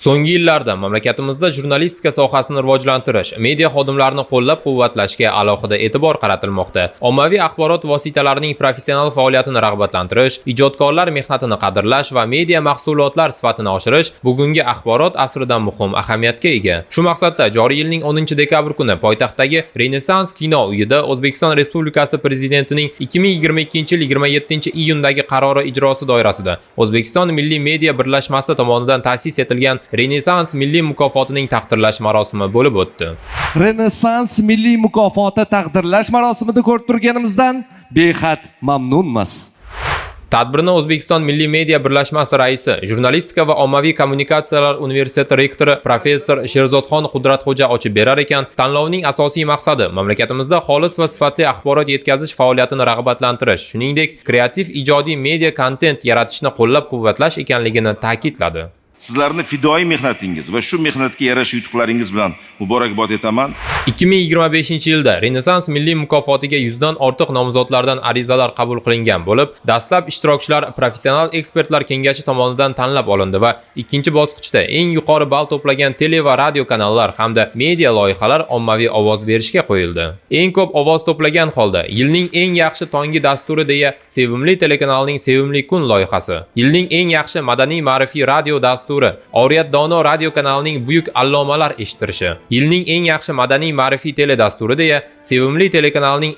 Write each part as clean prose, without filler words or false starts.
So'nggi yillarda mamlakatimizda jurnalistika sohasini rivojlantirish, media xodimlarini qo'llab-quvvatlashga alohida e'tibor qaratilmoqda. Ommaviy axborot vositalarining professional faoliyatini rag'batlantirish, ijodkorlar mehnatini qadrlash va media mahsulotlar sifatini oshirish bugungi axborot asrida muhim ahamiyatga ega. Shu maqsadda joriy yilning 10-dekabr kuni poytaxtdagi Renessans kino uyida O'zbekiston Respublikasi Prezidentining 2022-yil 27-iyundagi qarori ijrosi doirasida O'zbekiston Milliy media birlashmasi tomonidan ta'sis etilgan Renessans milliy mukofotining taqdirlash marosimi bo'lib o'tdi. Renessans milliy mukofoti taqdirlash marosimida ko'rib turganimizdan behad mamnunmiz. Tadbirni O'zbekiston Milliy media birlashmasi raisi, Jurnalistika va ommaviy kommunikatsiyalar universiteti rektori professor Sherzodxon Qudratxo'ja ochib berar ekan, tanlovning asosiy maqsadi mamlakatimizda xolis va sifatli axborot yetkazish faoliyatini rag'batlantirish, shuningdek, kreativ ijodiy media kontent yaratishni qo'llab-quvvatlash ekanligini ta'kidladi. Sizlarni fidoyi mehnatingiz va shu mehnatga yarasha yutuqlaringiz bilan muborakbod etaman. 2025-yilda Renessans milliy mukofotiga 100 dan ortiq nomzodlardan arizalar qabul qilingan bo'lib, dastlab ishtirokchilar professional ekspertlar kengashi tomonidan tanlab olindi va ikkinchi bosqichda eng yuqori ball to'plagan tele va radio kanallar hamda media loyihalar ommaviy ovoz berishga qo'yildi. Eng ko'p ovoz to'plagan holda yilning eng yaxshi tongi dasturi deya Sevimli telekanalining Sevimli kun loyihasi, yilning eng yaxshi madaniy ma'rifiy radio dasturi Oriyat Dono radio kanalining Buyuk allomalar eshittirishi, yilning eng yaxshi madaniy ma'rifiy tele dasturi deya Sevimli telekanalining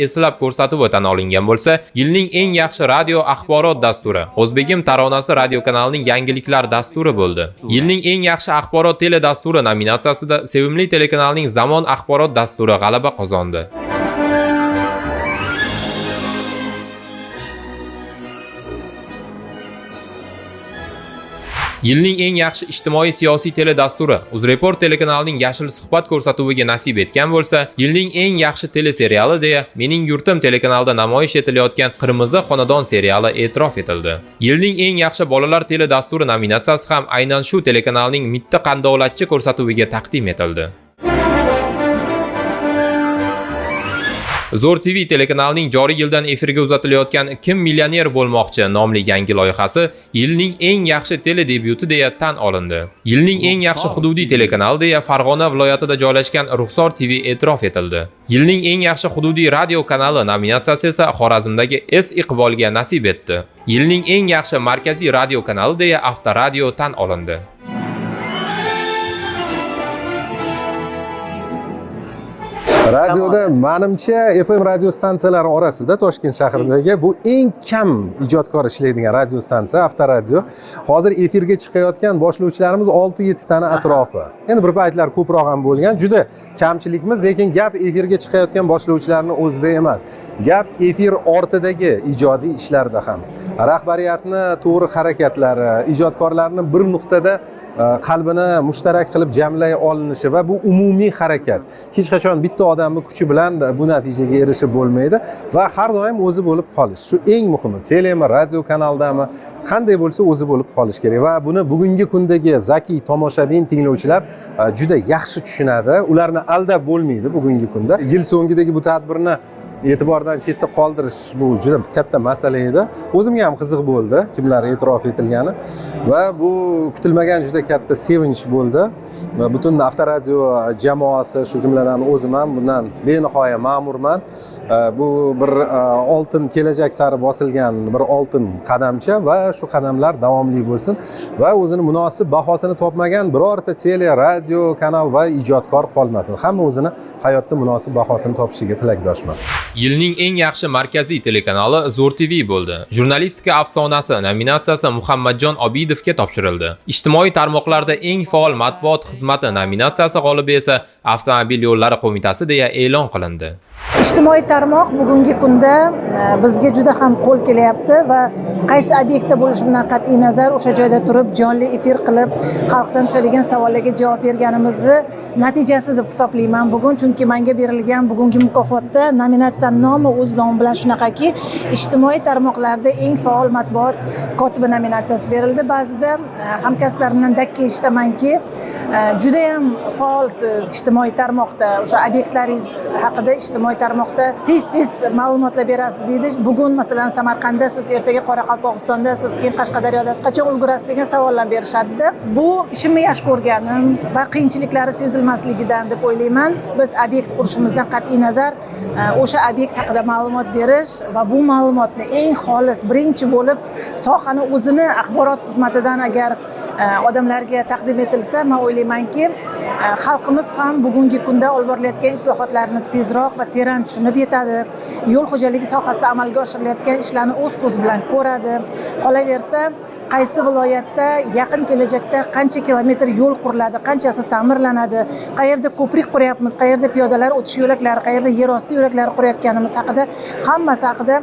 eslab ko'rsatuvi tan olingan bo'lsa, yilning eng yaxshi radio axborot dasturi O'zbegim taronasi radio kanalining yangiliklar dasturi bo'ldi. Yilning eng yaxshi axborot tele dasturi nominatsiyasida Sevimli telekanalining Zamon axborot dasturi g'alaba qozondi. Yilning eng yaxshi ijtimoiy siyosiy tele dasturi UzReport telekanalining Yashil suhbat ko'rsatuviga nasib etgan bo'lsa, yilning eng yaxshi tele seriali deya Mening yurtim telekanalida namoyish etilayotgan Qirmizi xonadon seriali e'tirof etildi. Yilning eng yaxshi bolalar tele dasturi nominatsiyasi ham aynan shu telekanalning Mitti qandolatchi ko'rsatuviga taqdim etildi. Zo'r TV telekanalining joriy yildan efirga uzatilayotgan Kim millioner bo'lmoqchi nomli yangi loyihasi yilning eng yaxshi tele debyuti deya tan olindi. Yilning eng yaxshi hududiy telekanal deya Farg'ona viloyatida joylashgan Ruxsor TV e'tirof etildi. Yilning eng yaxshi hududiy radio kanali nominatsiyasi esa Xorazmdagi S Iqbolga nasib etdi. Yilning eng yaxshi markaziy radio kanali deya Avtoradio tan olindi. Radioda menimcha FM radio stansiyalari orasida Toshkent shahridagi bu eng kam ijodkor ishlaydigan radio stansiya Avtoradio. Hozir efirga chiqayotgan boshlovchilarimiz 6-7 tani atrofi. Endi bir paytlar ko'proq ham bo'lgan, juda kamchilikmiz, lekin gap efirga chiqayotgan boshlovchilarning o'zida emas. Gap efir ortidagi ijodiy ishlarda ham. Rahbariyatni to'g'ri harakatlari, ijodkorlarni bir nuqtada qalbini mushtarak qilib jamlay olinishi va bu umumiy harakat. Hech qachon bitta odamning kuchi bilan bu natijaga erishib bo'lmaydi va har doim o'zi bo'lib qolish. Shu eng muhimi. Telemi, radio kanaldami, qanday bo'lsa o'zi bo'lib qolish kerak va buni bugungi kundagi zakiy tomoshabin tinglovchilar juda yaxshi tushunadi. Ularni aldab bo'lmaydi bugungi kunda. Yil so'ngidagi bu tadbirni e'tibordan chetda qoldirish bu juda katta masala edi. O'zimga ham qiziq bo'ldi, kimlar e'tirof etilgani va bu kutilmagan juda katta sevinch bo'ldi. Va butun Avtoradio jamoasi, shu jumladan o'zim ham bundan benihoya ma'murman. Bu bir oltin kelajak sari bosilgan bir oltin qadamcha va shu qadamlar davomli bo'lsin va o'zini munosib bahosini topmagan birorta tele, radio kanal va ijodkor qolmasin. Hamma o'zini hayotda munosib bahosini topishiga tilakdoshman. Yilning eng yaxshi markaziy telekanali Zo'r TV bo'ldi. Jurnalistika afsonasi nominatsiyasi Muhammadjon Obidovga topshirildi. Ijtimoiy tarmoqlarda eng faol matbuot xizmati nominatsiyasi g'olibi esa Avtomobil yo'llari qo'mitasi deya e'lon qilindi. Ijtimoiy tarmoq bugungi kunda bizga juda ham qo'l kelyapti va qaysi obyektda bo'lishidan qat'iy nazar o'sha joyda turib jonli efir qilib xalqdan tushadigan savollarga javob berganimizni natijasi deb hisoblayman bugun, chunki menga berilgan bugungi mukofotda nominatsiya asosan nomi o'z nomi bilan shunaqaki, ijtimoiy tarmoqlarda eng faol matbuot kotibi nominatsiyasi berildi. Ba'zida hamkasblarimdan dakki eshitamanki, juda ham faolsiz ijtimoiy tarmoqda, o'sha obyektlaringiz haqida ijtimoiy tarmoqda tez-tez ma'lumotlar berasiz deydi. Bugun masalan Samarqandda siz, ertaga Qoraqalpog'istonda siz, keyin Qashqadaryoda siz qachon ulgurasiz degan savollar berishadi. Bu ishimni yaxshi ko'rganim va qiyinchiliklari sezilmasligidan deb o'ylayman. Biz obyekt qurishimizdan qat'iy nazar o'sha obyekt haqida ma'lumot berish va bu ma'lumotni eng xolis, birinchi bo'lib sohani o'zini axborot xizmatidan agar odamlarga taqdim etilsa, men o'ylaymanki, xalqimiz ham bugungi kunda olib borilayotgan islohotlarni tezroq va teran tushunib yetadi. Yo'l xo'jaligi sohasida amalga oshirilayotgan ishlarni o'z ko'zi bilan ko'radi. Qolaversa, qaysi viloyatda yaqin kelajakda qancha kilometr yo'l quriladi, qanchasi ta'mirlanadi, qayerda ko'prik quryapmiz, qayerda piyodalar o'tish yo'laklari, qayerda yer osti yo'laklari qurayotganimiz haqida, hammasi haqida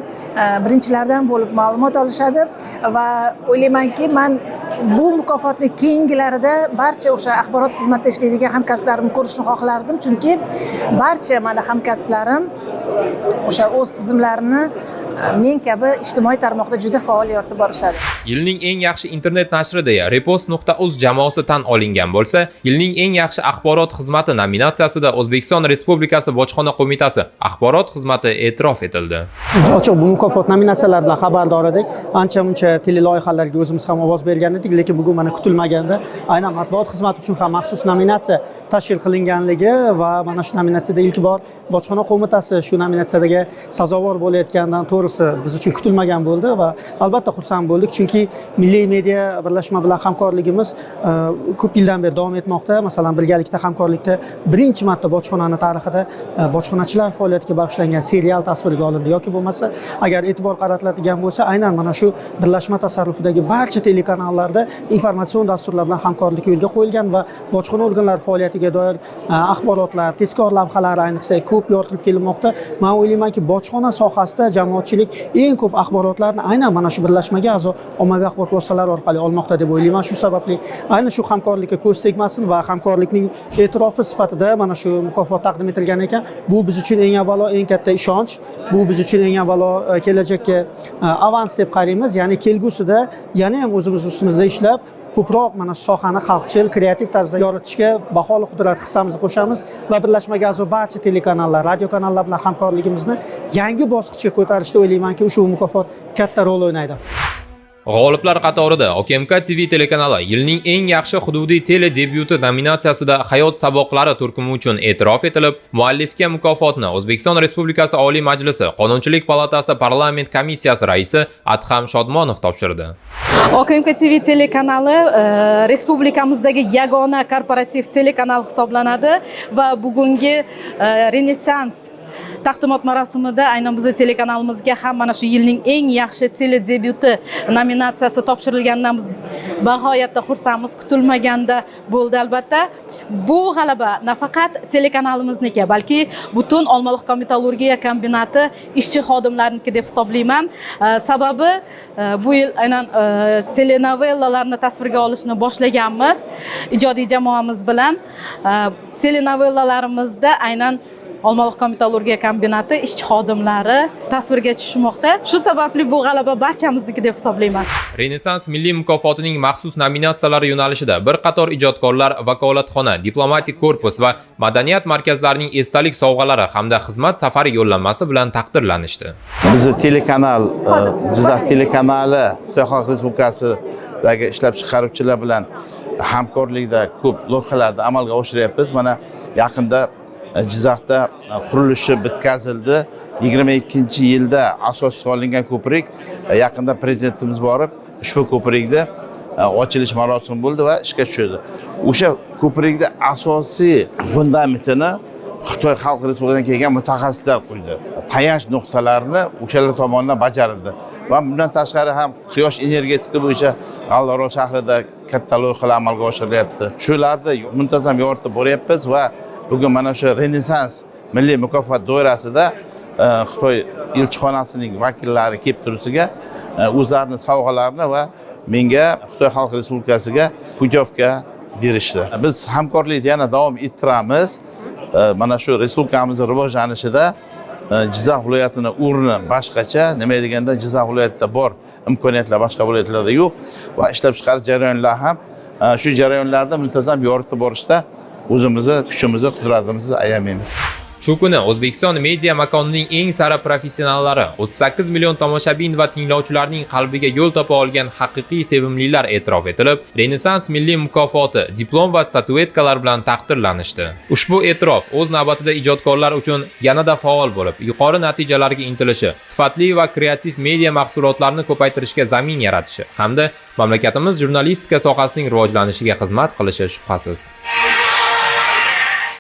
birinchilardan bo'lib ma'lumot olishadi va o'ylaymanki, men bu mukofotni keyingilarida barcha o'sha axborot xizmatida ishlaydigan hamkasblarimni ko'rishni xohlardim, chunki barcha mana hamkasblarim o'sha o'z tizimlarini men kabi ijtimoiy tarmoqda juda faol yoritib borishadi. Yilning eng yaxshi internet nashri deya Repost.uz jamoasi tan olingan bo'lsa, yilning eng yaxshi axborot xizmati nominatsiyasida O'zbekiston Respublikasi Bojxona qo'mitasi axborot xizmati e'tirof etildi. Ochiq bu mukofot nominatsiyalari bilan xabardor edik. Ancha-muncha teleloyihalarga o'zimiz ham ovoz bergan edik, lekin bugun mana kutilmaganda aynan matbuot xizmati uchun ham maxsus nominatsiya tashkil qilinganligi va mana shu nominatsiyada ilk bor Bojxona qo'mitasi shu nominatsiyadagi sazovor bo'layotganidan to'g'risi biz uchun kutilmagan bo'ldi va albatta xursand bo'ldik, chunki Milliy media birlashma bilan hamkorligimiz ko'p yildan beri davom etmoqda. Masalan, birgalikda hamkorlikda birinchi marta bojxonani tarixida bojxonachilar faoliyatiga bag'ishlangan serial tasvirga olindi yoki bo'lmasa, agar e'tibor qaratiladigan bo'lsa, aynan mana shu birlashma tasarrufidagi barcha telekanallarda informatsion dasturlar bilan hamkorlik yo'lga qo'yilgan va bojxona organlari faoliyatiga doir axborotlar, tezkor lavhalar ayniqsa ko'p yoritilib kelinmoqda. Men o'ylaymanki, bojxona sohasida jamoatchilik eng ko'p axborotlarni aynan mana shu birlashmaga a'zo ommaviy axborot vositalari orqali olmoqda deb o'ylayman. Shu sababli aynan shu hamkorlikka ko'z tegmasin va hamkorlikning e'tirofi sifatida mana shu mukofot taqdim etilgan ekan. Bu biz uchun eng avvalo eng katta ishonch, bu biz uchun eng avvalo kelajakka avans deb qaraymiz. Ya'ni kelgusida yana ham o'zimiz ustimizda ishlab ko'proq mana shu sohani xalqchil, kreativ tarzda yoritishga baholi qudrat hissamizni qo'shamiz va birlashmaga a'zo barcha telekanallar, radio kanallar bilan hamkorligimizni yangi bosqichga ko'tarishda o'ylaymanki, ushbu mukofot katta rol o'ynaydi. G'oliblar qatorida OKMK TV telekanali yilning eng yaxshi hududiy tele debyuti nominatsiyasida Hayot saboqlari turkumi uchun e'tirof etilib, muallifga mukofotni O'zbekiston Respublikasi Oliy Majlisi Qonunchilik palatasi parlament komissiyasi raisi Adham Shodmonov topshirdi. OKMK TV telekanali respublikamizdagi yagona korporativ telekanal hisoblanadi va bugungi Renessans taqdimot marosimida aynan bizning telekanalimizga ham mana shu yilning eng yaxshi tele debyuti nominatsiyasi topshirilganidan biz bag'oyatda xursandmiz. Kutilmaganda bo'ldi albatta. Bu g'alaba nafaqat telekanalimizniki, balki butun Olmaliq metallurgiya kombinati ishchi xodimlariniki deb hisoblayman. Sababi bu yil aynan telenovellalarni tasvirga olishni boshlaganmiz ijodiy jamoamiz bilan. Telenovellalarimizda aynan Olmaliq metallurgiya kombinati ishchi xodimlari tasvirga tushmoqda. Shu sababli bu g'alaba barchamizniki deb hisoblayman. Renessans milliy mukofotining maxsus nominatsiyalari yo'nalishida bir qator ijodkorlar vakolatxona, diplomatik korpus va madaniyat markazlarining esdalik sovg'alari hamda xizmat safari yo'llanmasi bilan taqdirlanishdi. Bizni telekanal, Jizzax telekanali Xitoy Xalq Respublikasidagi ishlab chiqaruvchilar bilan hamkorlikda ko'p loyihalarni amalga oshiryapmiz. Mana yaqinda Jizzaxda qurilishi bitkazildi. 22-yilda asos solingan ko'prik, yaqinda prezidentimiz borib, ushbu ko'prikda ochilish marosimi bo'ldi va ishga tushdi. O'sha ko'prikda asosiy fundamentini Xitoy Xalq Respublikasidan kelgan mutaxassislar qo'ydi. Tayanch nuqtalarini o'shalar tomonidan bajarildi. Va bundan tashqari ham quyosh energetika bo'yicha G'allaorol shahrida katta loyihalar amalga oshirilyapti. Shularni muntazam yoritib boryapmiz va bugun mana shu Renessans milliy mukofot doirasida Xitoy elchixonasining vakillari kelib turisiga o'zlarining sovg'alarini va menga Xitoy Xalq Respublikasiga putyovka berishdi. Biz hamkorlikni yana davom ettiramiz. Mana shu respublikamizning rivojlanishida Jizzax viloyatini o'rni boshqacha, nima deganda Jizzax viloyatida bor imkoniyatlar boshqa viloyatlarda yo'q va ishlab chiqarish jarayonlari ham shu jarayonlarda muntazam yoritib borishda o'zimizni kuchimizni, qudratimizni ayamaymiz. Shu kuni O'zbekiston media makonining eng sara professionallari 38 million tomoshabin va tinglovchilarning qalbiga yo'l topa olgan haqiqiy sevimlilar e'tirof etilib, Renessans milliy mukofoti, diplom va statuetkalar bilan taqdirlanishdi. Ushbu e'tirof o'z navbatida ijodkorlar uchun yanada faol bo'lib, yuqori natijalarga intilishi, sifatli va kreativ media mahsulotlarni ko'paytirishga zamin yaratishi hamda mamlakatimiz jurnalistika sohasining rivojlanishiga xizmat qilishi shubhasiz.